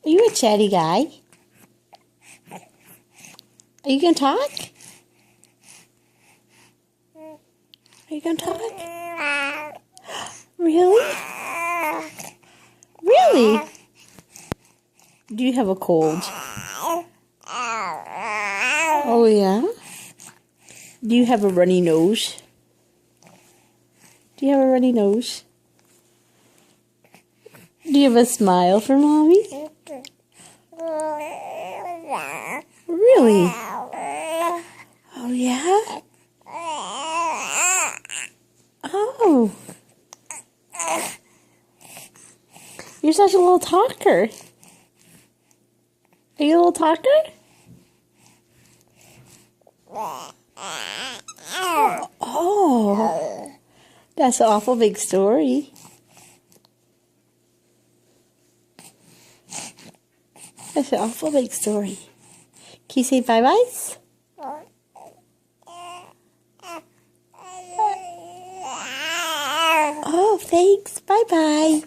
Are you a chatty guy? Are you going to talk? Are you going to talk? Really? Really? Do you have a cold? Oh, yeah? Do you have a runny nose? Do you have a runny nose? Do you have a smile for Mommy? Really? Oh, yeah? Oh. You're such a little talker. Are you a little talker? Oh. That's an awful big story. That's an awful big story. Can you say bye-byes? Oh, thanks. Bye-bye.